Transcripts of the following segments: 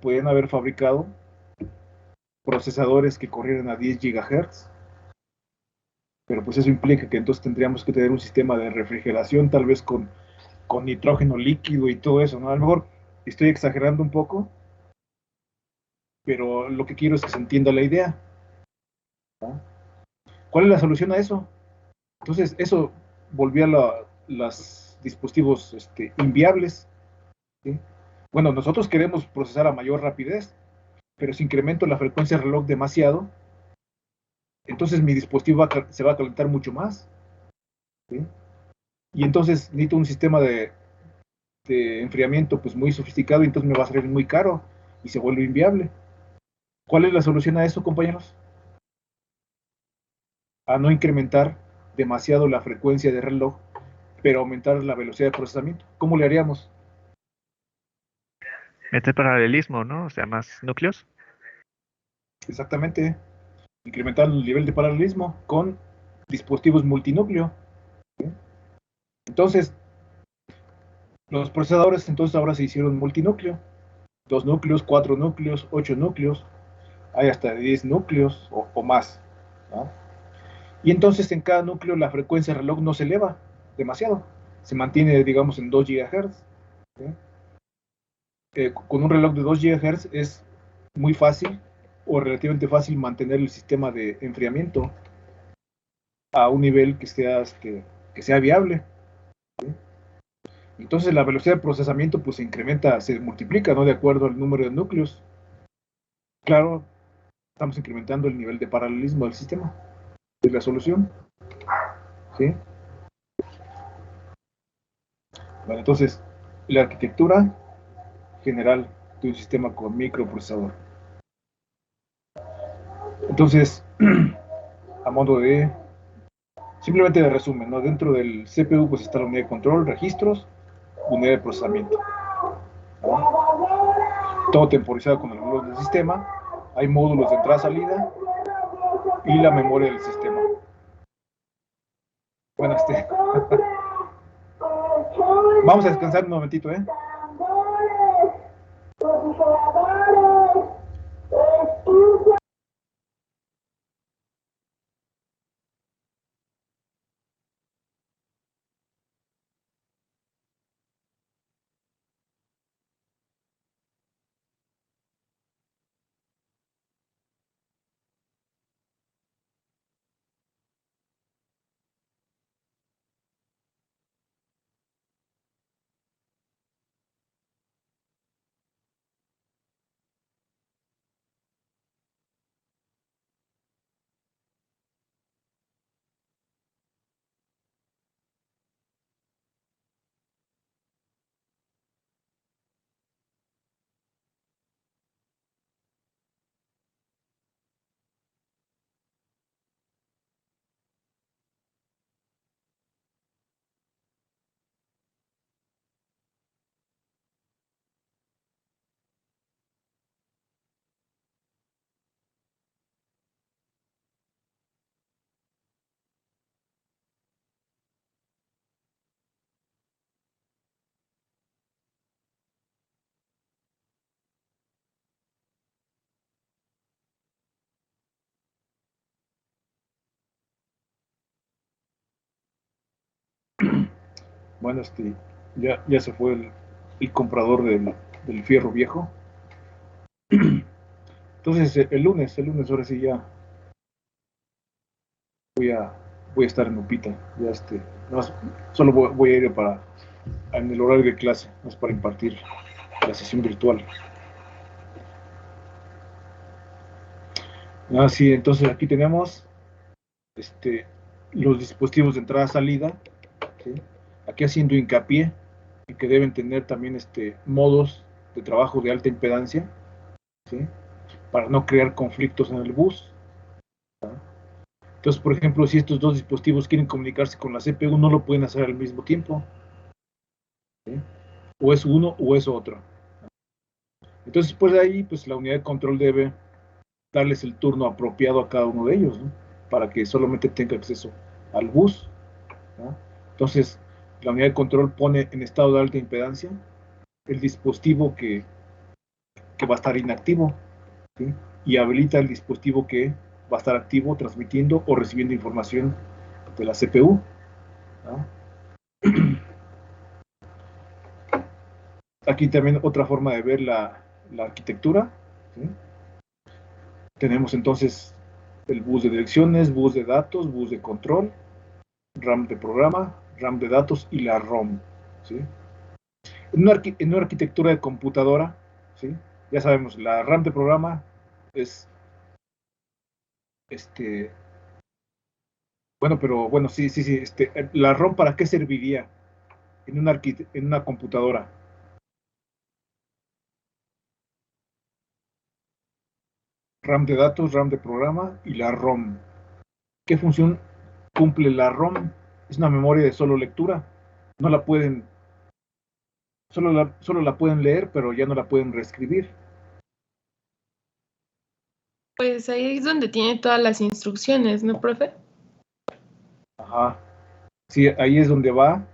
podían haber fabricado procesadores que corrieran a 10 GHz, pero pues eso implica que entonces tendríamos que tener un sistema de refrigeración, tal vez con nitrógeno líquido y todo eso, ¿no? A lo mejor estoy exagerando un poco, pero lo que quiero es que se entienda la idea, ¿no? ¿Cuál es la solución a eso? Entonces, eso volvía a los dispositivos inviables, ¿sí? Bueno, nosotros queremos procesar a mayor rapidez, pero si incremento la frecuencia de reloj demasiado, entonces mi dispositivo se va a calentar mucho más, ¿sí? Y entonces necesito un sistema de enfriamiento pues muy sofisticado y entonces me va a salir muy caro y se vuelve inviable. ¿Cuál es la solución a eso, compañeros? A no incrementar demasiado la frecuencia de reloj, pero aumentar la velocidad de procesamiento. ¿Cómo le haríamos? Meter paralelismo, ¿no? O sea, más núcleos. Exactamente, incrementar el nivel de paralelismo con dispositivos multinúcleo, ¿sí? Entonces, los procesadores entonces ahora se hicieron multinúcleo, 2 núcleos, 4 núcleos, 8 núcleos, hay hasta 10 núcleos o más, ¿no? Y entonces en cada núcleo la frecuencia de reloj no se eleva demasiado, se mantiene, digamos, en 2 GHz, ¿sí? Con un reloj de 2 GHz es muy fácil o relativamente fácil mantener el sistema de enfriamiento a un nivel que sea viable, ¿sí? Entonces la velocidad de procesamiento pues se incrementa, se multiplica, ¿no? De acuerdo al número de núcleos. Claro, estamos incrementando el nivel de paralelismo del sistema, es la solución, ¿sí? Bueno, entonces, la arquitectura general de un sistema con microprocesador. Entonces, a modo de, simplemente de resumen, ¿no? Dentro del CPU pues está la unidad de control, registros, unidad de procesamiento, ¿no? Todo temporizado con el reloj del sistema, hay módulos de entrada-salida y la memoria del sistema. Bueno, vamos a descansar un momentito, ¿eh? Bueno, ya se fue el comprador del fierro viejo. Entonces, el lunes ahora sí ya voy a, voy a estar en Upita. Ya solo voy a ir en el horario de clase, más para impartir la sesión virtual. Ah, sí, entonces aquí tenemos este, los dispositivos de entrada-salida, ¿sí? Aquí haciendo hincapié en que deben tener también modos de trabajo de alta impedancia, ¿sí? Para no crear conflictos en el bus, ¿sí? Entonces, por ejemplo, si estos dos dispositivos quieren comunicarse con la CPU, no lo pueden hacer al mismo tiempo, ¿sí? O es uno o es otro. Entonces, pues de ahí, pues la unidad de control debe darles el turno apropiado a cada uno de ellos, ¿no? Para que solamente tenga acceso al bus, ¿no? Entonces, la unidad de control pone en estado de alta impedancia el dispositivo que va a estar inactivo, ¿sí? Y habilita el dispositivo que va a estar activo, transmitiendo o recibiendo información de la CPU, ¿no? Aquí también otra forma de ver la arquitectura, ¿sí? Tenemos entonces el bus de direcciones, bus de datos, bus de control, RAM de programa, RAM de datos y la ROM, ¿sí? En una arquitectura de computadora, ¿sí? Ya sabemos, la RAM de programa es, este, bueno, pero bueno, sí, sí, sí, la ROM, ¿para qué serviría en una computadora? RAM de datos, RAM de programa y la ROM. ¿Qué función cumple la ROM? Es una memoria de solo lectura. No la pueden, solo la pueden leer, pero ya no la pueden reescribir. Pues ahí es donde tiene todas las instrucciones, ¿no, profe? Ajá. Sí, ahí es donde va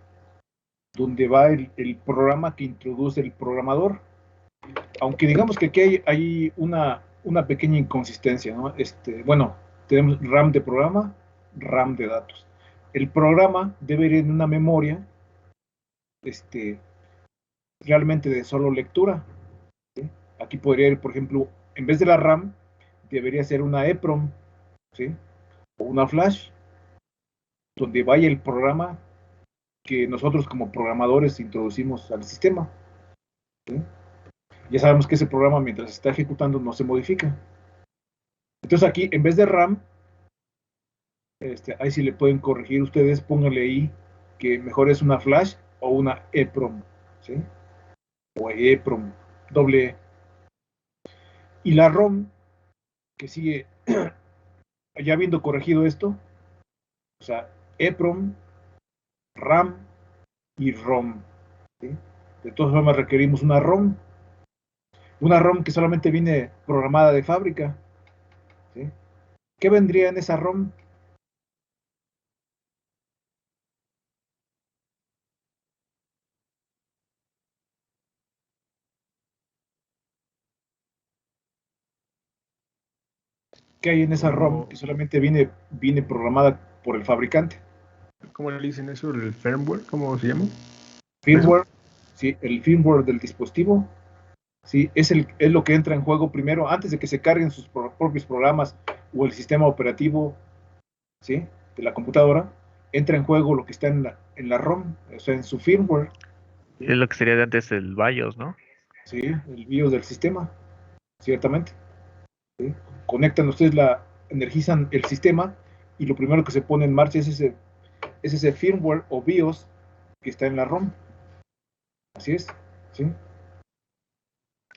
el programa que introduce el programador. Aunque digamos que aquí hay una pequeña inconsistencia, ¿no? Bueno, tenemos RAM de programa, RAM de datos. El programa debe ir en una memoria, este, realmente de solo lectura, ¿sí? Aquí podría ir, por ejemplo, en vez de la RAM, debería ser una EPROM, ¿sí? O una flash, donde vaya el programa que nosotros como programadores introducimos al sistema, ¿sí? Ya sabemos que ese programa mientras se está ejecutando no se modifica. Entonces aquí, en vez de RAM, ahí sí le pueden corregir ustedes, pónganle ahí que mejor es una flash o una EPROM, ¿sí? O EPROM, doble E. Y la ROM, que sigue, ya habiendo corregido esto, o sea, EPROM, RAM y ROM, ¿sí? De todas formas requerimos una ROM que solamente viene programada de fábrica, ¿sí? ¿Qué vendría en esa ROM? ¿Qué hay en esa ROM que solamente viene programada por el fabricante? ¿Cómo le dicen eso? ¿El firmware? ¿Cómo se llama? Firmware, ¿sí? El firmware del dispositivo, ¿sí? Es lo que entra en juego primero, antes de que se carguen sus propios programas o el sistema operativo, ¿sí? De la computadora, entra en juego lo que está en la ROM, o sea, en su firmware, ¿sí? Es lo que sería de antes el BIOS, ¿no? ¿Sí? El BIOS del sistema, ciertamente, ¿sí? Conectan ustedes energizan el sistema y lo primero que se pone en marcha es ese firmware o BIOS que está en la ROM. Así es, ¿sí?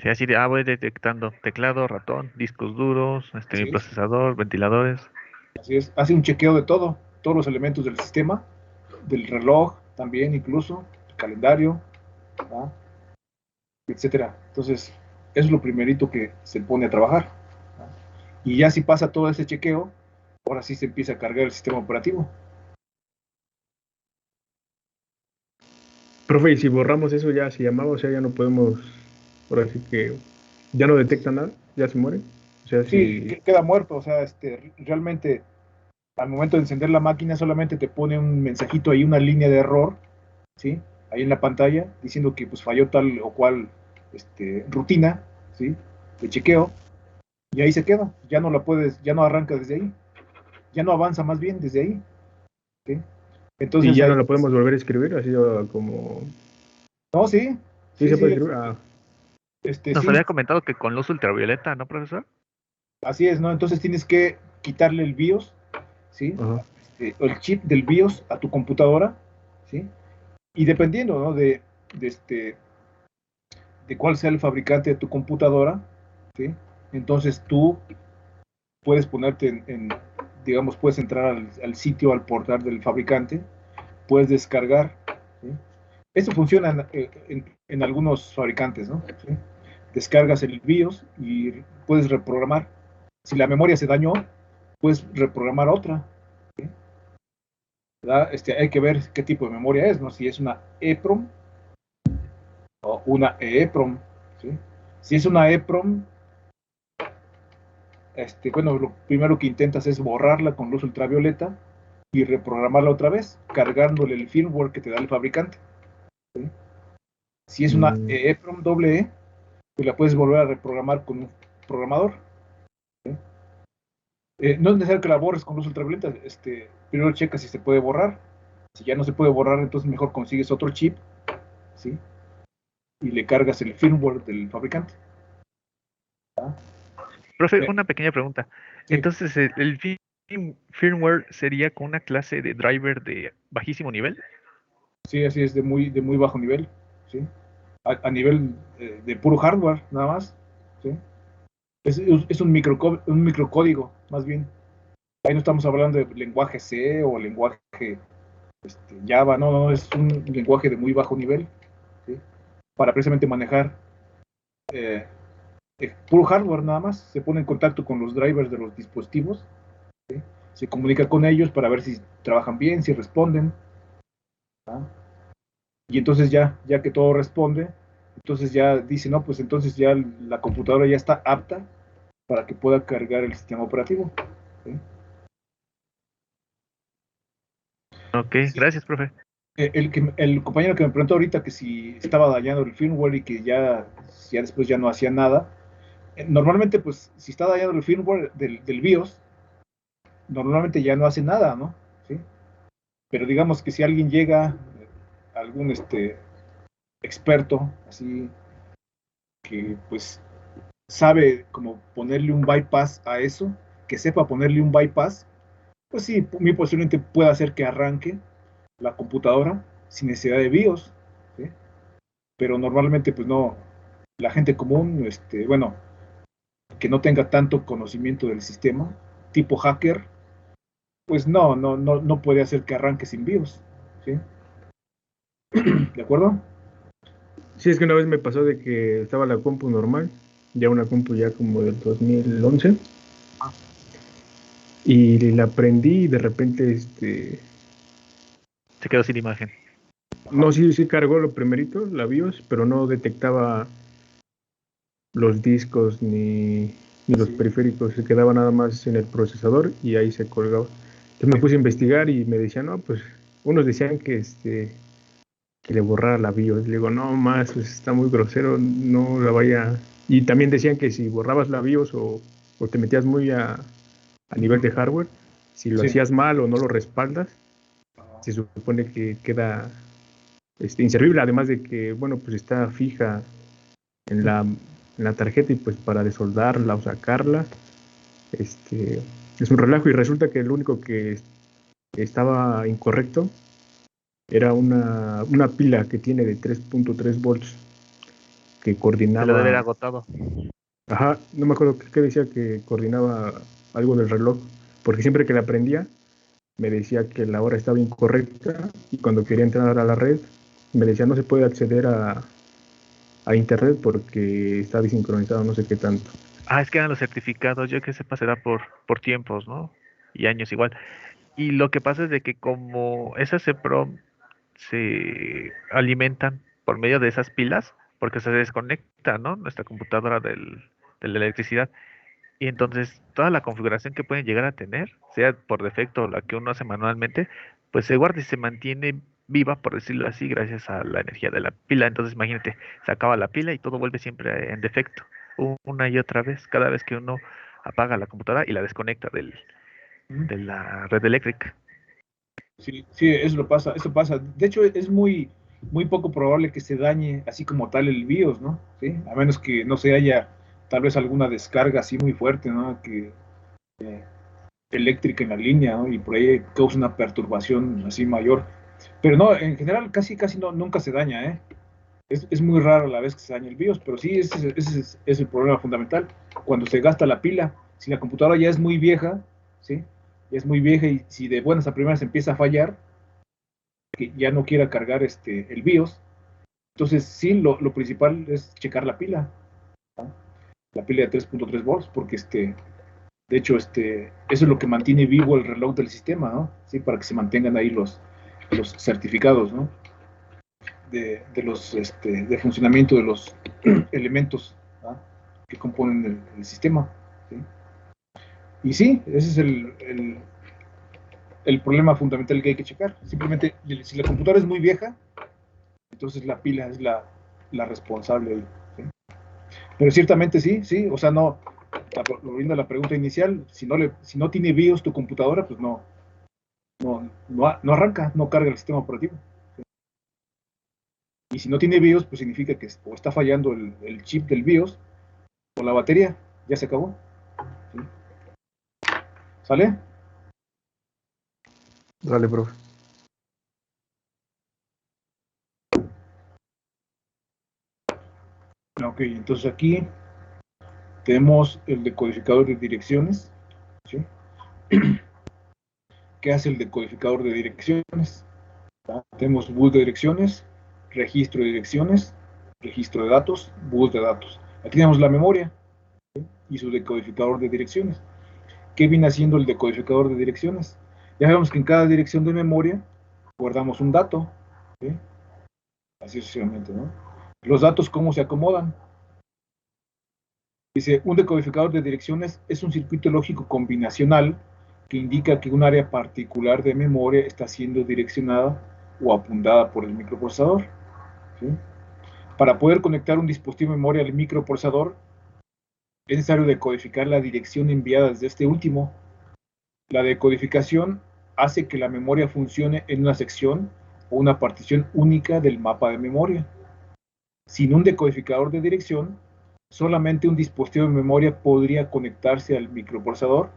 Sí, así de, voy detectando teclado, ratón, discos duros, mi Así es, procesador, ventiladores. así es. Hace un chequeo de todo, todos los elementos del sistema, del reloj también incluso, el calendario, ¿va? Etcétera. Entonces, eso es lo primerito que se pone a trabajar, ¿va? Y ya si pasa todo ese chequeo, ahora sí se empieza a cargar el sistema operativo. Profe, y si borramos eso ya se llamaba, o sea, ya no podemos, ahora sí que ya no detecta nada, ya se muere. O sea, Sí, si queda muerto, o sea, realmente al momento de encender la máquina solamente te pone un mensajito ahí, una línea de error, ¿sí? Ahí en la pantalla, diciendo que pues falló tal o cual rutina, ¿sí? De chequeo, y ahí se queda, ya no arranca desde ahí, ya no avanza más bien desde ahí, ¿sí? y Entonces ya ahí, no la podemos volver a escribir, así como no, sí, sí sí, se puede sí, escribir. Nos sí, había comentado que con luz ultravioleta, ¿no, profesor? así es, ¿no? Entonces tienes que quitarle el BIOS, ¿sí? Ajá. O el chip del BIOS a tu computadora, ¿sí? Y dependiendo, ¿no? De, de cuál sea el fabricante de tu computadora, ¿sí? Entonces tú puedes ponerte digamos, puedes entrar al sitio, al portal del fabricante, puedes descargar, ¿sí? Esto funciona en algunos fabricantes, ¿no? ¿Sí? Descargas el BIOS y puedes reprogramar. Si la memoria se dañó, puedes reprogramar otra, ¿sí? ¿Verdad? Hay que ver qué tipo de memoria es, ¿no? Si es una EPROM o una EEPROM, ¿sí? Si es una EEPROM, bueno, lo primero que intentas es borrarla con luz ultravioleta y reprogramarla otra vez, cargándole el firmware que te da el fabricante. ¿Sí? Si es una EEPROM EE, pues la puedes volver a reprogramar con un programador. ¿Sí? No es necesario que la borres con luz ultravioleta, primero checa si se puede borrar. Si ya no se puede borrar, entonces mejor consigues otro chip, ¿sí? Y le cargas el firmware del fabricante. ¿Ah? Profe, una pequeña pregunta. Sí. Entonces, ¿el firmware sería con una clase de driver de bajísimo nivel? Sí, así es, de muy bajo nivel, ¿sí? A nivel de puro hardware, nada más, ¿sí? Es un microcódigo, más bien. Ahí no estamos hablando de lenguaje C o lenguaje Java, no, es un lenguaje de muy bajo nivel, ¿sí? Para precisamente manejar puro hardware nada más. Se pone en contacto con los drivers de los dispositivos, ¿sí? Se comunica con ellos para ver si trabajan bien, si responden, ¿ah? Y entonces ya que todo responde, entonces ya dice, no, pues entonces ya la computadora ya está apta para que pueda cargar el sistema operativo, ¿sí? Ok, Sí. gracias, profe. El compañero que me preguntó ahorita que si estaba dañando el firmware y que ya después ya no hacía nada, normalmente pues si está dañando el firmware del BIOS, normalmente ya no hace nada, ¿no? ¿Sí? Pero digamos que si alguien llega, algún experto, así, que pues sabe cómo ponerle un bypass a eso, que sepa ponerle un bypass, pues sí, muy posiblemente pueda hacer que arranque la computadora sin necesidad de BIOS, ¿sí? Pero normalmente pues no, la gente común, bueno, que no tenga tanto conocimiento del sistema, tipo hacker, pues no puede hacer que arranque sin BIOS, ¿sí? ¿De acuerdo? Sí, es que una vez me pasó de que estaba la compu normal, ya una compu ya como del 2011, y la prendí y de repente, Se quedó sin imagen. no, sí cargó lo primerito, la BIOS, pero no detectaba los discos ni los periféricos, se quedaba nada más en el procesador y ahí se colgaba. Entonces me puse a investigar y me decían, no, pues, unos decían que le borrara la BIOS. Le digo, no más, pues está muy grosero, no la vaya. Y también decían que si borrabas la BIOS o te metías muy a nivel de hardware, si lo Sí. hacías mal o no lo respaldas, se supone que queda inservible, además de que, bueno, pues está fija en la tarjeta y pues para desoldarla o sacarla, es un relajo y resulta que lo único que estaba incorrecto era una pila que tiene de 3.3 volts que Se lo debe haber coordinaba. agotado. Ajá, no me acuerdo qué decía que coordinaba algo del reloj, porque siempre que la prendía me decía que la hora estaba incorrecta y cuando quería entrar a la red me decía no se puede acceder a internet porque está desincronizado, no sé qué tanto. Ah, es que eran los certificados, yo que sepa será por tiempos, ¿no? Y años igual. Y lo que pasa es de que como esas EPROM se alimentan por medio de esas pilas, porque se desconecta, ¿no? Nuestra computadora de la electricidad. Y entonces toda la configuración que pueden llegar a tener, sea por defecto o la que uno hace manualmente, pues se guarda y se mantiene viva, por decirlo así, gracias a la energía de la pila. Entonces imagínate, se acaba la pila y todo vuelve siempre en defecto, una y otra vez, cada vez que uno apaga la computadora y la desconecta de la red eléctrica. Sí, sí, eso pasa. De hecho, es muy poco probable que se dañe así como tal el BIOS, ¿no? ¿Sí? A menos que no se haya tal vez alguna descarga así muy fuerte, ¿no? Que eléctrica en la línea, ¿no? Y por ahí causa una perturbación así mayor. Pero no, en general casi no, nunca se daña, ¿eh? Es muy raro la vez que se daña el BIOS, pero sí, ese es el problema fundamental. Cuando se gasta la pila, si la computadora ya es muy vieja, ¿sí? Ya es muy vieja y si de buenas a primeras empieza a fallar, que ya no quiera cargar el BIOS, entonces sí, lo principal es checar la pila, ¿no? La pila de 3.3 volts, porque de hecho, eso es lo que mantiene vivo el reloj del sistema, ¿no? Sí, para que se mantengan ahí los certificados, ¿no? De funcionamiento de los elementos, ¿no? que componen el sistema. ¿Sí? Y sí, ese es el problema fundamental que hay que checar. Simplemente, si la computadora es muy vieja, entonces la pila es la responsable ahí. ¿Sí? Pero ciertamente sí, o sea, no, volviendo a la pregunta inicial, si no tiene BIOS tu computadora, pues no arranca, no carga el sistema operativo. ¿Sí? Y si no tiene BIOS, pues significa que o está fallando el chip del BIOS o la batería, ya se acabó. ¿Sí? ¿Sale? Dale, profe. Ok, entonces aquí tenemos el decodificador de direcciones. ¿Sí? ¿Qué hace el decodificador de direcciones? Tenemos bus de direcciones, registro de direcciones, registro de datos, bus de datos. Aquí tenemos la memoria, ¿sí? Y su decodificador de direcciones. ¿Qué viene haciendo el decodificador de direcciones? Ya sabemos que en cada dirección de memoria guardamos un dato, ¿sí? Así sucesivamente, ¿no? Los datos, ¿cómo se acomodan? Dice, un decodificador de direcciones es un circuito lógico combinacional que indica que un área particular de memoria está siendo direccionada o apuntada por el microprocesador. ¿Sí? Para poder conectar un dispositivo de memoria al microprocesador, es necesario decodificar la dirección enviada desde este último. La decodificación hace que la memoria funcione en una sección o una partición única del mapa de memoria. Sin un decodificador de dirección, solamente un dispositivo de memoria podría conectarse al microprocesador,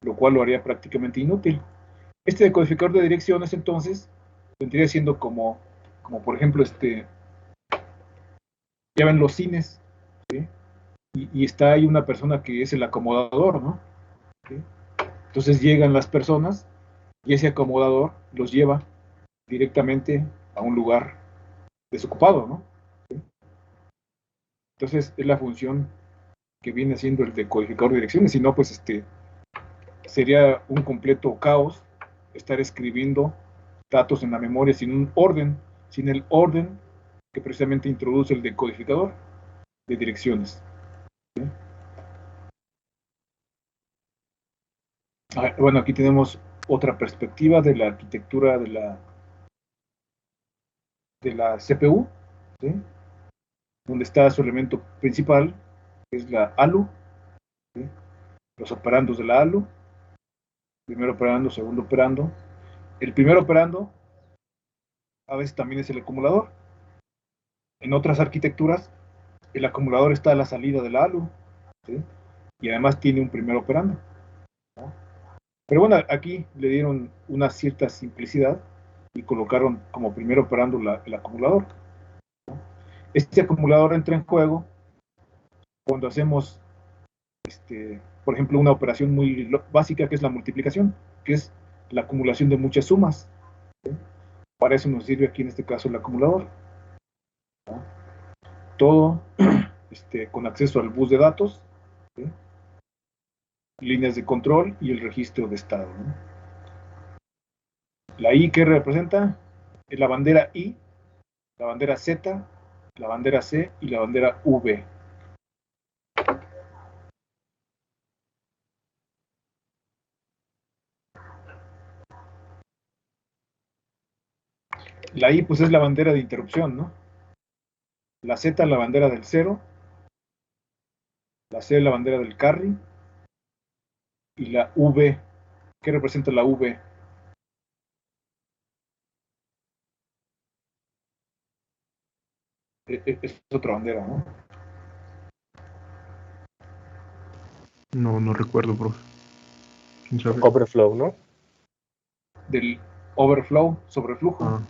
lo cual lo haría prácticamente inútil. Este decodificador de direcciones, entonces, vendría siendo como por ejemplo, ya ven los cines, ¿sí? Y está ahí una persona que es el acomodador, ¿no? ¿Sí? Entonces llegan las personas y ese acomodador los lleva directamente a un lugar desocupado, ¿no? ¿Sí? Entonces es la función que viene haciendo el decodificador de direcciones, si no, pues sería un completo caos estar escribiendo datos en la memoria sin un orden, sin el orden que precisamente introduce el decodificador de direcciones. ¿Sí? Bueno, aquí tenemos otra perspectiva de la arquitectura de la CPU, ¿sí? Donde está su elemento principal, que es la ALU, ¿sí? Los operandos de la ALU, primer operando, segundo operando. El primer operando a veces también es el acumulador. En otras arquitecturas, el acumulador está a la salida de la ALU, ¿sí? Y además tiene un primer operando, ¿no? Pero bueno, aquí le dieron una cierta simplicidad y colocaron como primer operando el acumulador. Este acumulador entra en juego cuando hacemos, por ejemplo, una operación muy básica que es la multiplicación, que es la acumulación de muchas sumas, ¿sí? Para eso nos sirve aquí en este caso el acumulador, ¿no? Todo con acceso al bus de datos, ¿sí? Líneas de control y el registro de estado, ¿no? La I que representa es la bandera I, la bandera Z, la bandera C y la bandera V. La I pues es la bandera de interrupción, ¿no? La Z la bandera del cero, la C la bandera del carry y la V, ¿qué representa la V? Es otra bandera, ¿no? No recuerdo, profe. ¿Quién sabe? Overflow, ¿no? Del overflow, sobreflujo. Ah,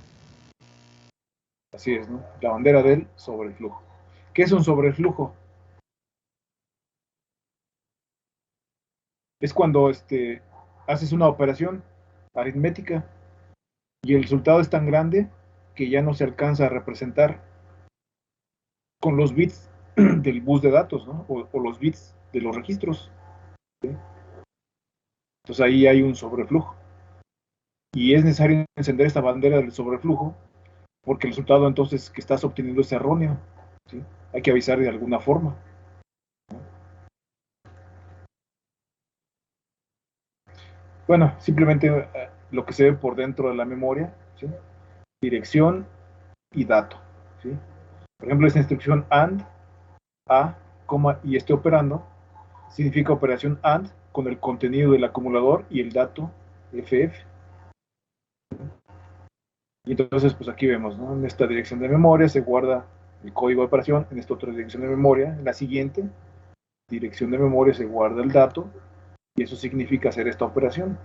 Así es, ¿no? La bandera del sobreflujo. ¿Qué es un sobreflujo? Es cuando haces una operación aritmética y el resultado es tan grande que ya no se alcanza a representar con los bits del bus de datos, ¿no? O los bits de los registros, ¿sí? Entonces ahí hay un sobreflujo. Y es necesario encender esta bandera del sobreflujo porque el resultado entonces que estás obteniendo es erróneo, ¿sí? Hay que avisar de alguna forma. Bueno, simplemente lo que se ve por dentro de la memoria, ¿sí? Dirección y dato, ¿sí? Por ejemplo, esta instrucción AND, A, y esté operando, significa operación AND con el contenido del acumulador y el dato FF. Y entonces, pues aquí vemos, ¿no? En esta dirección de memoria se guarda el código de operación, en esta otra dirección de memoria, en la siguiente dirección de memoria se guarda el dato, y eso significa hacer esta operación.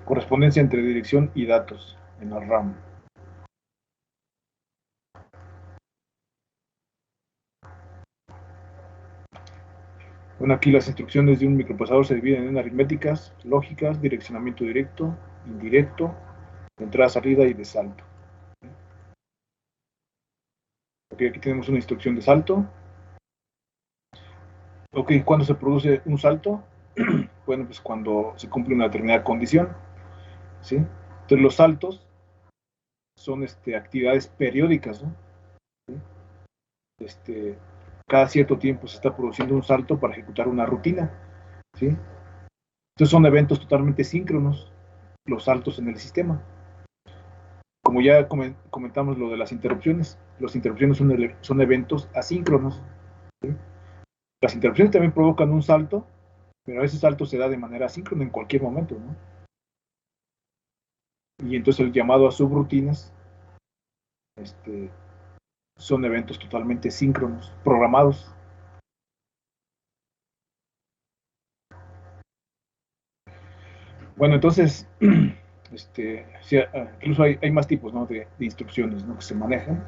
Correspondencia entre dirección y datos en la RAM. Bueno, aquí las instrucciones de un microprocesador se dividen en aritméticas, lógicas, direccionamiento directo, indirecto, de entrada, salida y de salto. Ok, aquí tenemos una instrucción de salto. Ok, ¿cuándo se produce un salto? Bueno, pues cuando se cumple una determinada condición, ¿sí? Entonces los saltos son actividades periódicas, ¿no? ¿Sí? Cada cierto tiempo se está produciendo un salto para ejecutar una rutina, ¿sí? Entonces son eventos totalmente síncronos, los saltos en el sistema. Como ya comentamos lo de las interrupciones son eventos asíncronos, ¿sí? Las interrupciones también provocan un salto, pero ese salto se da de manera asíncrona en cualquier momento, ¿no? Y entonces el llamado a subrutinas son eventos totalmente síncronos, programados. Bueno, entonces, sí, incluso hay más tipos, ¿no? de instrucciones, ¿no? que se manejan,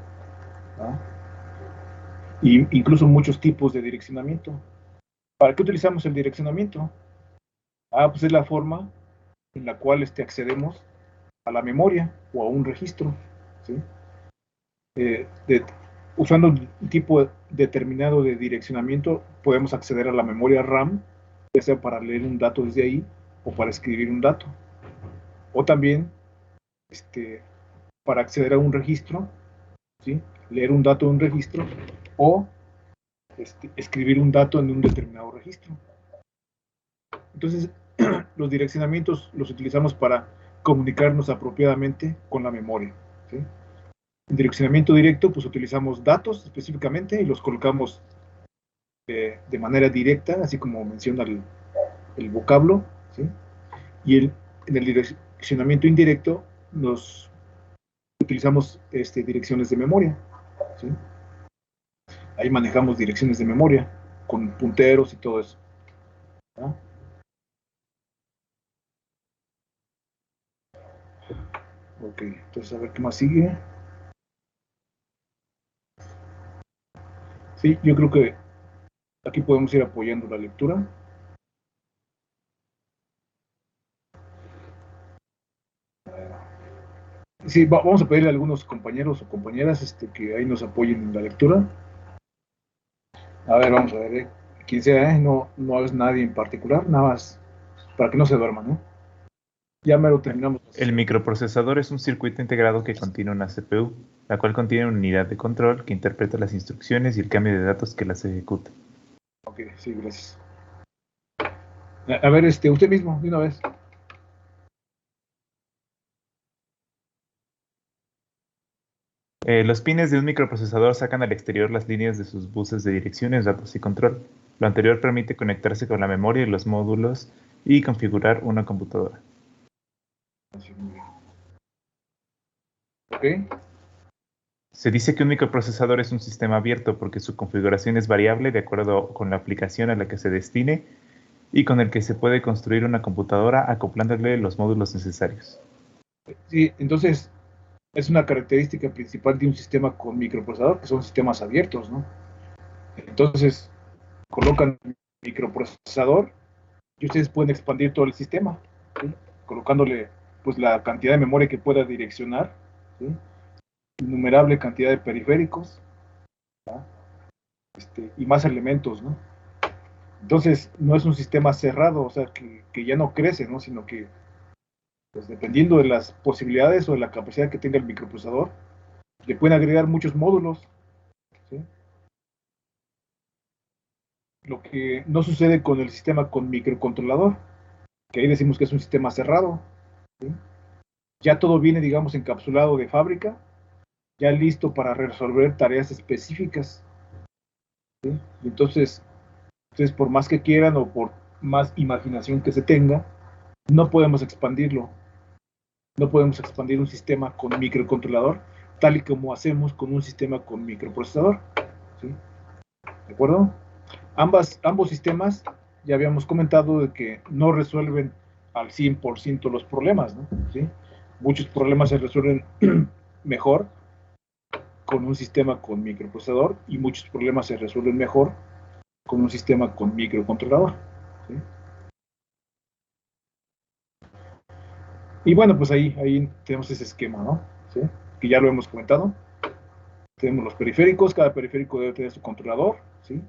¿no? Y incluso muchos tipos de direccionamiento. ¿Para qué utilizamos el direccionamiento? Pues es la forma en la cual accedemos a la memoria o a un registro, ¿sí? Usando un tipo determinado de direccionamiento, podemos acceder a la memoria RAM, ya sea para leer un dato desde ahí o para escribir un dato. O también para acceder a un registro, ¿sí? Leer un dato de un registro o escribir un dato en un determinado registro. Entonces, los direccionamientos los utilizamos para comunicarnos apropiadamente con la memoria, ¿sí? En direccionamiento directo, pues utilizamos datos específicamente y los colocamos de manera directa, así como menciona el vocablo, ¿sí? Y en el direccionamiento indirecto nos utilizamos direcciones de memoria, ¿sí? Ahí manejamos direcciones de memoria con punteros y todo eso, ¿no? Ok, entonces a ver qué más sigue. Sí, yo creo que aquí podemos ir apoyando la lectura. Sí, vamos a pedirle a algunos compañeros o compañeras que ahí nos apoyen en la lectura. A ver, vamos a ver, quien sea, no es nadie en particular, nada más para que no se duerman, ¿no? Ya me lo terminamos. El microprocesador es un circuito integrado que contiene una CPU, la cual contiene una unidad de control que interpreta las instrucciones y el cambio de datos que las ejecuta. Ok, sí, gracias. A ver, usted mismo, de una vez. Los pines de un microprocesador sacan al exterior las líneas de sus buses de direcciones, datos y control. Lo anterior permite conectarse con la memoria y los módulos y configurar una computadora. Ok. Se dice que un microprocesador es un sistema abierto porque su configuración es variable de acuerdo con la aplicación a la que se destine y con el que se puede construir una computadora acoplándole los módulos necesarios. Sí, entonces es una característica principal de un sistema con microprocesador, que son sistemas abiertos, ¿no? Entonces, colocan microprocesador y ustedes pueden expandir todo el sistema, ¿sí? Colocándole pues la cantidad de memoria que pueda direccionar, ¿sí? Innumerable cantidad de periféricos, ¿no? Y más elementos, ¿no? Entonces, no es un sistema cerrado, o sea, que ya no crece, ¿no? Sino que, pues, dependiendo de las posibilidades o de la capacidad que tenga el microprocesador, le pueden agregar muchos módulos, ¿sí? lo que no sucede con el sistema con microcontrolador, que ahí decimos que es un sistema cerrado, ¿sí? Ya todo viene, digamos, encapsulado de fábrica, ya listo para resolver tareas específicas, ¿sí? Entonces, por más que quieran o por más imaginación que se tenga, no podemos expandirlo. No podemos expandir un sistema con microcontrolador tal y como hacemos con un sistema con microprocesador, ¿sí? ¿De acuerdo? Ambos sistemas ya habíamos comentado de que no resuelven al 100% los problemas, ¿no? ¿Sí? Muchos problemas se resuelven mejor con un sistema con microprocesador y muchos problemas se resuelven mejor con un sistema con microcontrolador, ¿sí? Y bueno, pues ahí tenemos ese esquema, ¿no? ¿Sí? Que ya lo hemos comentado. Tenemos los periféricos, cada periférico debe tener su controlador, ¿sí?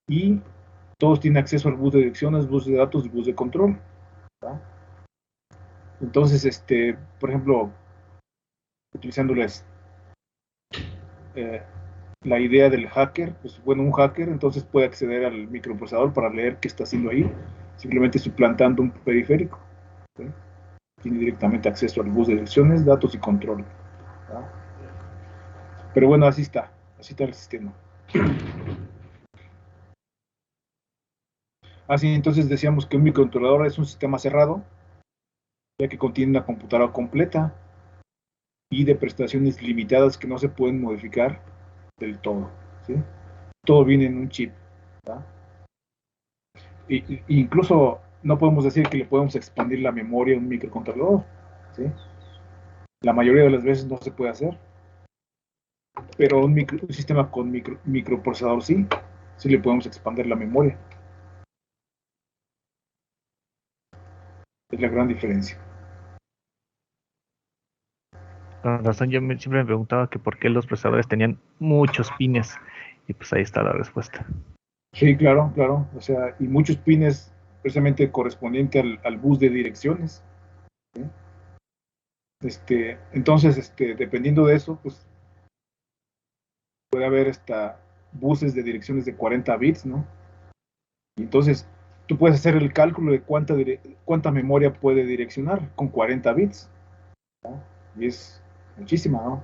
Y todos tienen acceso al bus de direcciones, bus de datos y bus de control, ¿tá? Entonces, por ejemplo, utilizándoles la idea del hacker, pues bueno, un hacker entonces puede acceder al microprocesador para leer qué está haciendo ahí, simplemente suplantando un periférico, ¿sí? Tiene directamente acceso al bus de direcciones, datos y control, ¿tá? Pero bueno, así está el sistema. Así, entonces decíamos que un microcontrolador es un sistema cerrado, ya que contiene una computadora completa y de prestaciones limitadas que no se pueden modificar del todo, ¿sí? Todo viene en un chip, ¿tá? Incluso no podemos decir que le podemos expandir la memoria a un microcontrolador, ¿sí? La mayoría de las veces no se puede hacer, pero un sistema con microprocesador sí le podemos expandir la memoria. Es la gran diferencia. Con razón, siempre me preguntaba que por qué los procesadores tenían muchos pines. Y pues ahí está la respuesta. Sí, claro, claro. O sea, y muchos pines precisamente correspondiente al bus de direcciones, ¿sí? Entonces, dependiendo de eso, pues puede haber buses de direcciones de 40 bits, ¿no? Y entonces tú puedes hacer el cálculo de cuánta memoria puede direccionar con 40 bits, ¿no? Y es muchísima, ¿no?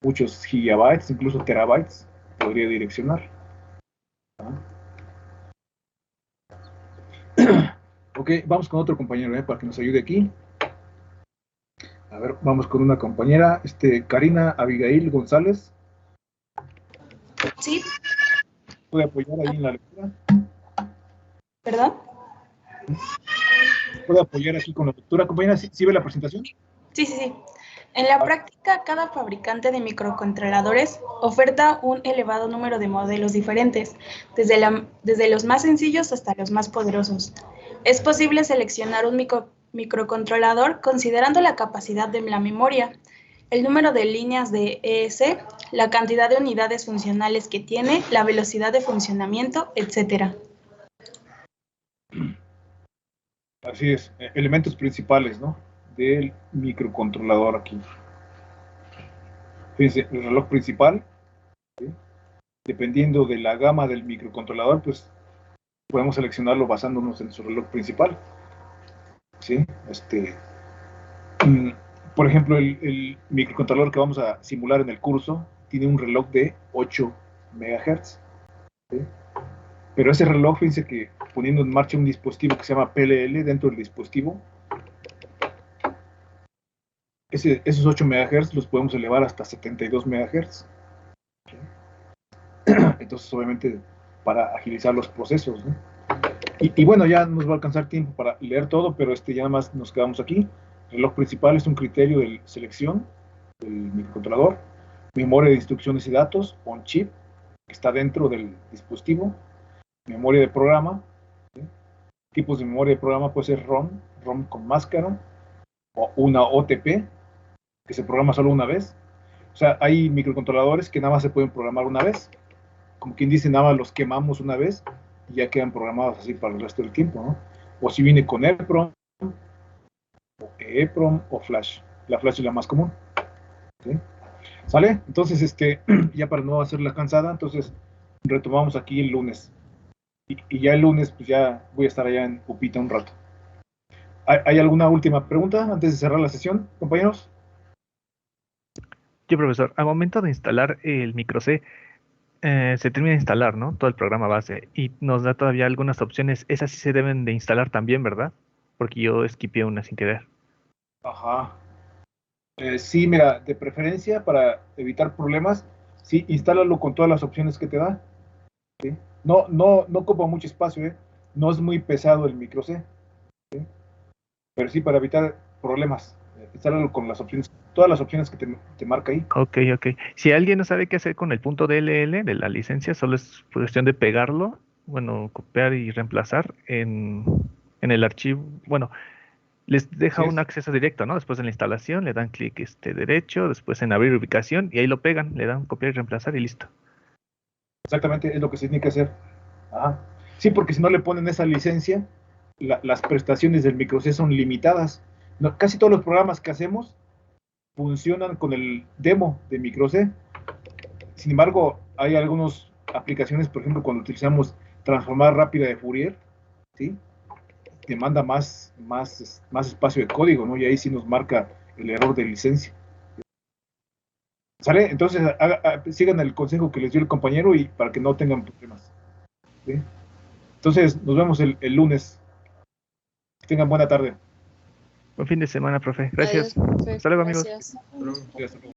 Muchos gigabytes, incluso terabytes podría direccionar, ¿no? Ok, vamos con otro compañero, para que nos ayude aquí. A ver, vamos con una compañera, Karina Abigail González. Sí. ¿Puede apoyar ahí en la lectura? ¿Perdón? ¿Puede apoyar aquí con la lectura, compañera? ¿Sí ve la presentación? Sí. En la práctica, cada fabricante de microcontroladores oferta un elevado número de modelos diferentes, desde los más sencillos hasta los más poderosos. Es posible seleccionar un microcontrolador considerando la capacidad de la memoria, el número de líneas de ES, la cantidad de unidades funcionales que tiene, la velocidad de funcionamiento, etc. Así es, elementos principales, ¿no? Del microcontrolador aquí. Fíjense, el reloj principal, ¿sí? Dependiendo de la gama del microcontrolador, pues podemos seleccionarlo basándonos en su reloj principal, ¿sí? Por ejemplo, el microcontrolador que vamos a simular en el curso tiene un reloj de 8 MHz, ¿sí? Pero ese reloj, fíjense que poniendo en marcha un dispositivo que se llama PLL dentro del dispositivo, esos 8 MHz los podemos elevar hasta 72 MHz. Entonces, obviamente, para agilizar los procesos, ¿no? Y bueno, ya nos va a alcanzar tiempo para leer todo, pero ya nada más nos quedamos aquí. El reloj principal es un criterio de selección del microcontrolador. Memoria de instrucciones y datos, on chip, que está dentro del dispositivo. Memoria de programa, ¿sí? Tipos de memoria de programa puede ser ROM con máscara, o una OTP, que se programa solo una vez. O sea, hay microcontroladores que nada más se pueden programar una vez. Como quien dice, nada más los quemamos una vez y ya quedan programados así para el resto del tiempo, ¿no? O si viene con EEPROM, o EEPROM, o Flash. La Flash es la más común, ¿sí? ¿Sale? Entonces, ya para no hacer la cansada, entonces retomamos aquí el lunes. Y ya el lunes, pues ya voy a estar allá en Upita un rato. ¿Hay alguna última pregunta antes de cerrar la sesión, compañeros? Yo, profesor, al momento de instalar el micro C, se termina de instalar, ¿no? Todo el programa base y nos da todavía algunas opciones. Esas sí se deben de instalar también, ¿verdad? Porque yo esquipié una sin querer. Ajá. Sí, mira, de preferencia para evitar problemas, sí, instálalo con todas las opciones que te da. ¿Sí? No ocupa mucho espacio, ¿eh? No es muy pesado el micro C, ¿sí? Pero sí para evitar problemas, instálalo con las opciones, todas las opciones que te marca ahí. Ok, ok. Si alguien no sabe qué hacer con el punto DLL de la licencia, solo es cuestión de pegarlo, bueno, copiar y reemplazar en el archivo. Bueno, les deja Así un es, acceso directo, ¿no? Después en la instalación le dan clic derecho, después en abrir ubicación y ahí lo pegan, le dan copiar y reemplazar y listo. exactamente es lo que se tiene que hacer. Ajá. Sí, porque si no le ponen esa licencia, las prestaciones del micro C son limitadas. No, casi todos los programas que hacemos funcionan con el demo de micro C. Sin embargo, hay algunas aplicaciones, por ejemplo, cuando utilizamos transformar rápida de Fourier, ¿sí? Demanda más espacio de código, ¿no? Y ahí sí nos marca el error de licencia. ¿Sale? Entonces, sigan el consejo que les dio el compañero y para que no tengan problemas. ¿Sí? Entonces, nos vemos el lunes. Que tengan buena tarde. Buen fin de semana, profe. Adiós, Gracias. profe. Hasta luego, amigos. Gracias. Hasta luego.